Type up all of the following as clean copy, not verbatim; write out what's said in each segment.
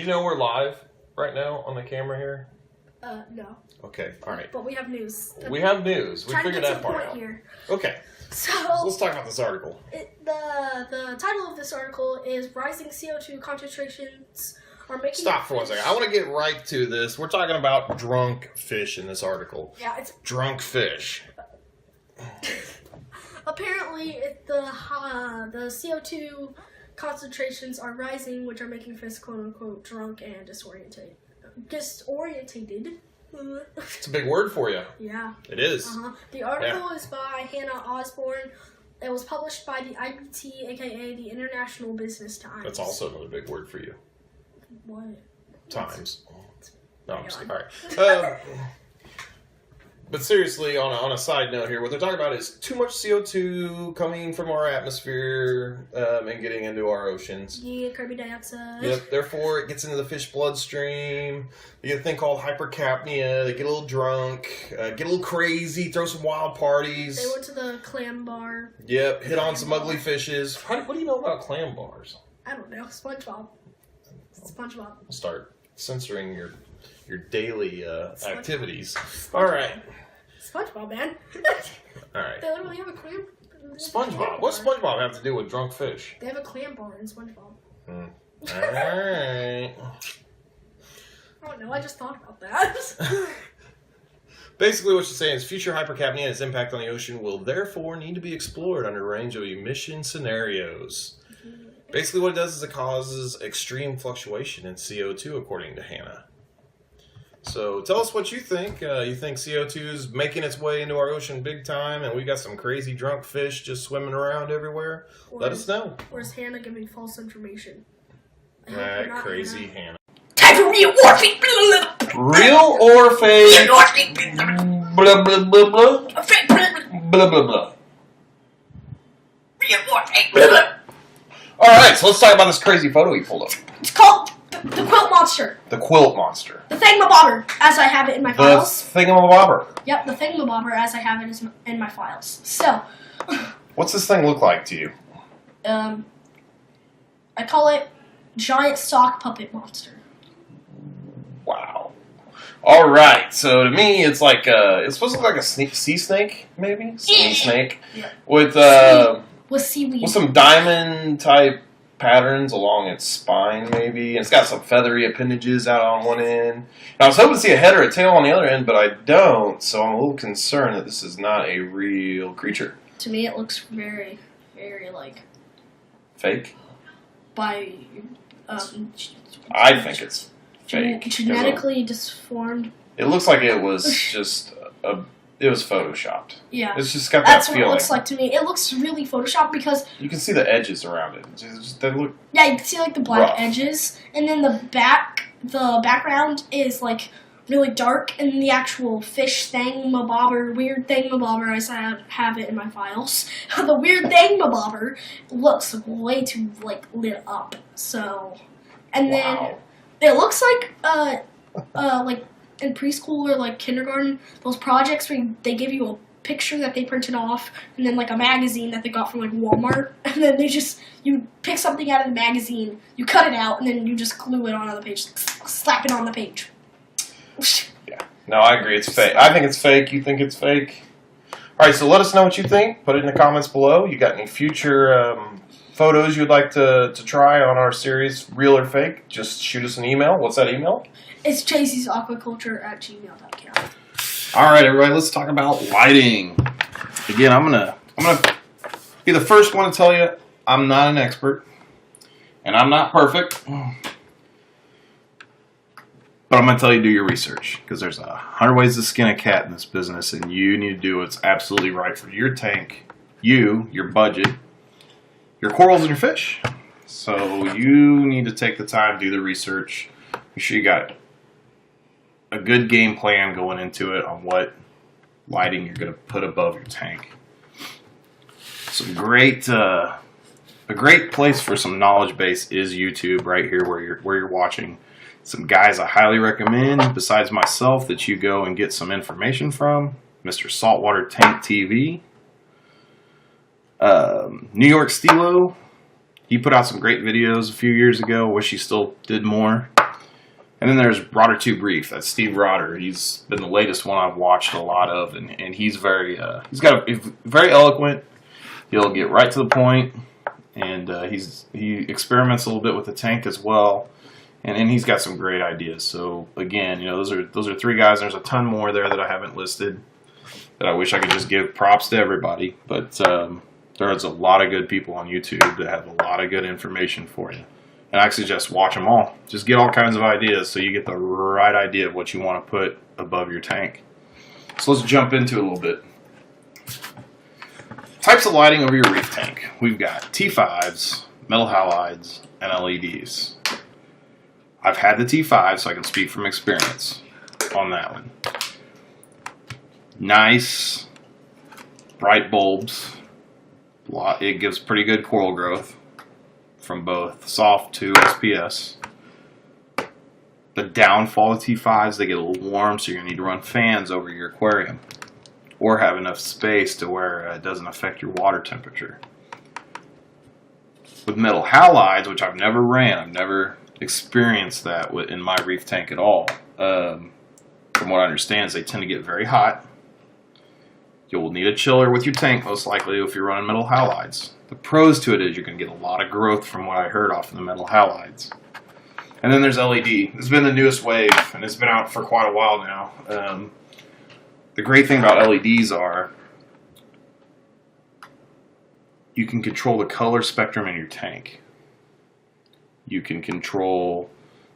you know we're live right now on the camera here? No. Okay, all right. But we have news. We have news. We figured that part out. Here. Okay. So let's talk about this article. The title of this article is Rising CO2 Concentrations Are Making... Stop for 1 second. I want to get right to this. We're talking about drunk fish in this article. Yeah, it's... Drunk fish. Apparently, the CO2 concentrations are rising, which are making fish quote-unquote drunk and disorientated. It's a big word for you. Yeah. It is. The article is by Hannah Osborne. It was published by the IBT, aka the International Business Times. That's also another big word for you. What? Times. No, I'm just kidding. All right. But seriously, on a side note here, what they're talking about is too much CO2 coming from our atmosphere and getting into our oceans. Yeah, carbon dioxide. Yep, therefore it gets into the fish bloodstream. You get a thing called hypercapnia. They get a little drunk, get a little crazy, throw some wild parties. They went to the clam bar. Yep, hit on some ugly fishes. What do you know about clam bars? I don't know. SpongeBob. SpongeBob. Start censoring your daily activities. All right. SpongeBob, man. All right. They literally have a clam. SpongeBob. What's SpongeBob have to do with drunk fish? They have a clam bar in SpongeBob. All right. I don't know. I just thought about that. Basically, what she's saying is future hypercapnia and its impact on the ocean will therefore need to be explored under a range of emission scenarios. Basically, what it does is it causes extreme fluctuation in CO2, according to Hannah. So tell us what you think. You think CO2 is making its way into our ocean big time and we got some crazy drunk fish just swimming around everywhere? Let us know. Or is Hannah giving false information? Alright, crazy Hannah. Time for real or fake? Real or fake? Blah, blah, blah, blah. Fake. Blah, blah, blah. Real or fake? Blah, blah. Alright, so let's talk about this crazy photo you pulled up. It's called the Quilt Monster. The Quilt Monster. The Thingamabobber, as I have it in my files. The Thingamabobber. Yep, the Thingamabobber, as I have it in my files. So. What's this thing look like to you? I call it Giant Sock Puppet Monster. Wow. Alright, so to me, it's like it's supposed to look like a sea snake, maybe? Sea snake. Yeah. With seaweed. With some diamond type patterns along its spine, maybe. And it's got some feathery appendages out on one end. And I was hoping to see a head or a tail on the other end, but I don't, so I'm a little concerned that this is not a real creature. To me, it looks very, very like... Fake? I think it's fake. Genetically disformed. It looks like it was just it was photoshopped. Yeah. It's just got that That's feeling. What it looks like to me. It looks really photoshopped because... You can see the edges around it. They look... Yeah, you can see like the black rough. edges. And then the background is like really dark. And the actual fish weird thingamabobber, as I have it in my files. The weird thingamabobber looks way too like lit up. So... And then it looks like in preschool or like kindergarten, those projects where they give you a picture that they printed off and then like a magazine that they got from like Walmart, and then you pick something out of the magazine, you cut it out, and then you just glue it onto the page, slap it on the page. Yeah. No, I agree. It's fake. I think it's fake. You think it's fake? All right, so let us know what you think. Put it in the comments below. You got any future photos you'd like to try on our series, real or fake? Just shoot us an email. What's that email? It's JZsaquaCULTURE@gmail.com. All right, everybody, let's talk about lighting. Again, I'm gonna be the first one to tell you I'm not an expert and I'm not perfect, but I'm gonna tell you do your research because there's 100 ways to skin a cat in this business, and you need to do what's absolutely right for your tank, your budget, your corals, and your fish. So you need to take the time, do the research. Make sure you got a good game plan going into it on what lighting you're going to put above your tank. Some great, a great place for some knowledge base is YouTube, right here where you're watching. Some guys I highly recommend, besides myself, that you go and get some information from. Mr. Saltwater Tank TV, New York Stilo. He put out some great videos a few years ago. Wish he still did more. And then there's Rotter Tube Reef. That's Steve Rotter. He's been the latest one I've watched a lot of, and he's very very eloquent. He'll get right to the point, and he experiments a little bit with the tank as well, and he's got some great ideas. So again, those are 3 guys. There's a ton more there that I haven't listed that I wish I could just give props to everybody, but there's a lot of good people on YouTube that have a lot of good information for you. And I suggest watch them all. Just get all kinds of ideas so you get the right idea of what you want to put above your tank. So let's jump into it a little bit. Types of lighting over your reef tank. We've got T5s, metal halides, and LEDs. I've had the T5, so I can speak from experience on that one. Nice, bright bulbs. It gives pretty good coral growth from both soft to SPS. The downfall of T5s, they get a little warm, so you're going to need to run fans over your aquarium or have enough space to where it doesn't affect your water temperature. With metal halides, which I've never ran, I've never experienced that in my reef tank at all. From what I understand, they tend to get very hot. You'll need a chiller with your tank, most likely, if you're running metal halides. The pros to it is you're going to get a lot of growth from what I heard off of the metal halides. And then there's LED. This has been the newest wave, and it's been out for quite a while now. The great thing about LEDs are you can control the color spectrum in your tank. You can control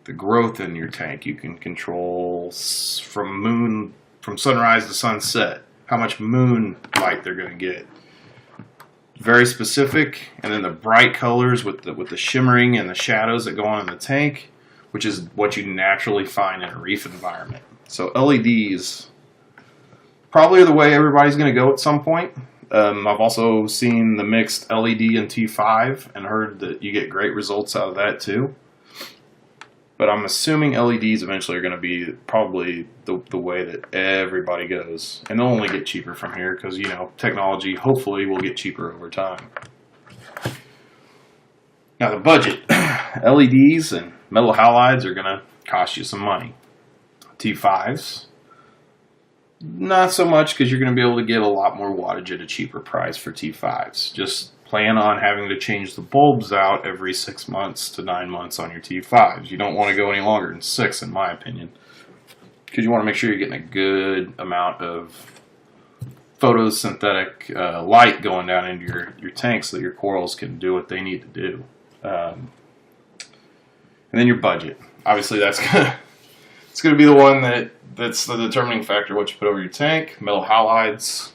the growth in your tank. You can control from sunrise to sunset, how much moon light they're going to get. Very specific. And then the bright colors with the shimmering and the shadows that go on in the tank, which is what you naturally find in a reef environment. So LEDs probably are the way everybody's going to go at some point. I've also seen the mixed LED and T5 and heard that you get great results out of that too. But I'm assuming LEDs eventually are going to be probably the way that everybody goes. And they'll only get cheaper from here because, technology hopefully will get cheaper over time. Now the budget. LEDs and metal halides are going to cost you some money. T5s, not so much because you're going to be able to get a lot more wattage at a cheaper price for T5s. Just plan on having to change the bulbs out every 6 months to 9 months on your T5s. You don't want to go any longer than 6, in my opinion, because you want to make sure you're getting a good amount of photosynthetic light going down into your tank so that your corals can do what they need to do. And then your budget. Obviously, it's going to be the one that's the determining factor what you put over your tank. Metal halides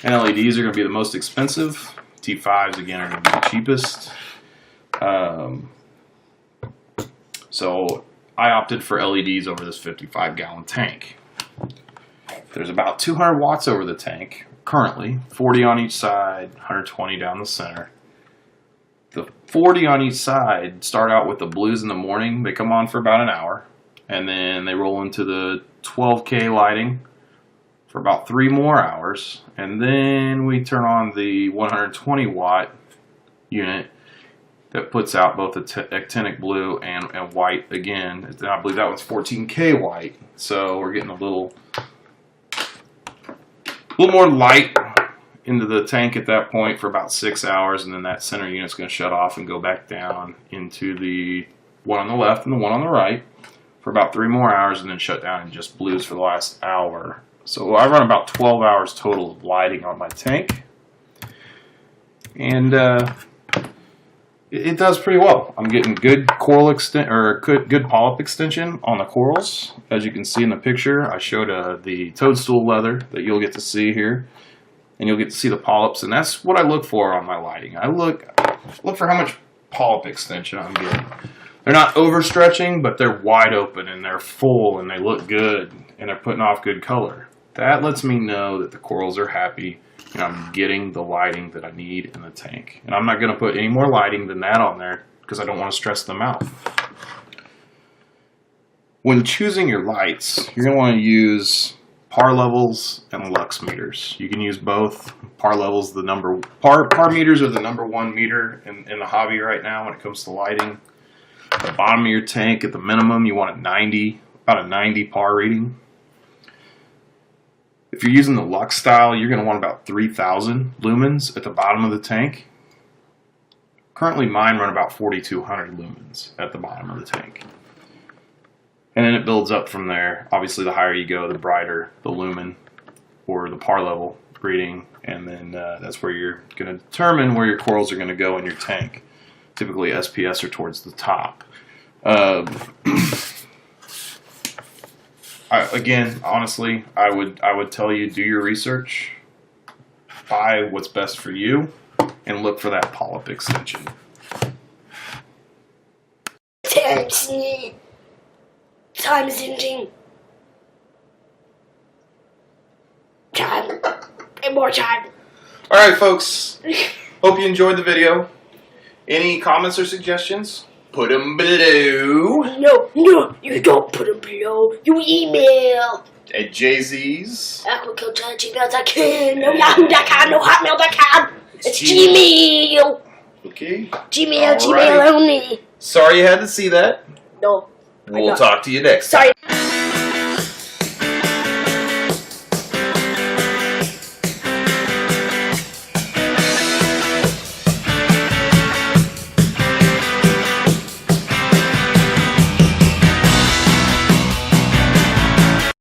and LEDs are going to be the most expensive. T5s, again, are going to be the cheapest. So I opted for LEDs over this 55-gallon tank. There's about 200 watts over the tank currently, 40 on each side, 120 down the center. The 40 on each side start out with the blues in the morning. They come on for about an hour, and then they roll into the 12K lighting for about 3 more hours, and then we turn on the 120 watt unit that puts out both the actinic blue and white again. And I believe that one's 14K white, so we're getting a little more light into the tank at that point for about 6 hours, and then that center unit's going to shut off and go back down into the one on the left and the one on the right for about 3 more hours, and then shut down and just blues for the last hour. So I run about 12 hours total of lighting on my tank, and it does pretty well. I'm getting good coral good polyp extension on the corals, as you can see in the picture. I showed the toadstool leather that you'll get to see here, and you'll get to see the polyps, and that's what I look for on my lighting. I look for how much polyp extension I'm getting. They're not overstretching, but they're wide open and they're full and they look good and they're putting off good color. That lets me know that the corals are happy and I'm getting the lighting that I need in the tank. And I'm not going to put any more lighting than that on there because I don't want to stress them out. When choosing your lights, you're going to want to use par levels and lux meters. You can use both. Par levels, par meters are the #1 meter in the hobby right now when it comes to lighting. The bottom of your tank, at the minimum, you want a 90, about a 90 par rating. If you're using the Lux style, you're going to want about 3,000 lumens at the bottom of the tank. Currently, mine run about 4,200 lumens at the bottom of the tank. And then it builds up from there. Obviously, the higher you go, the brighter the lumen or the par level reading. And then that's where you're going to determine where your corals are going to go in your tank. Typically, SPS are towards the top. Again, honestly, I would tell you, do your research, buy what's best for you, and look for that polyp extension. Time is ending. Time. And more time. All right, folks. Hope you enjoyed the video. Any comments or suggestions? Put them below. No, you don't put them below. You email. At JZ's. JZsaquaCULTURE@gmail.com. No Yahoo.com, no Hotmail.com. It's Gmail. Okay. Gmail only. Sorry you had to see that. No. We'll talk to you next time. Sorry.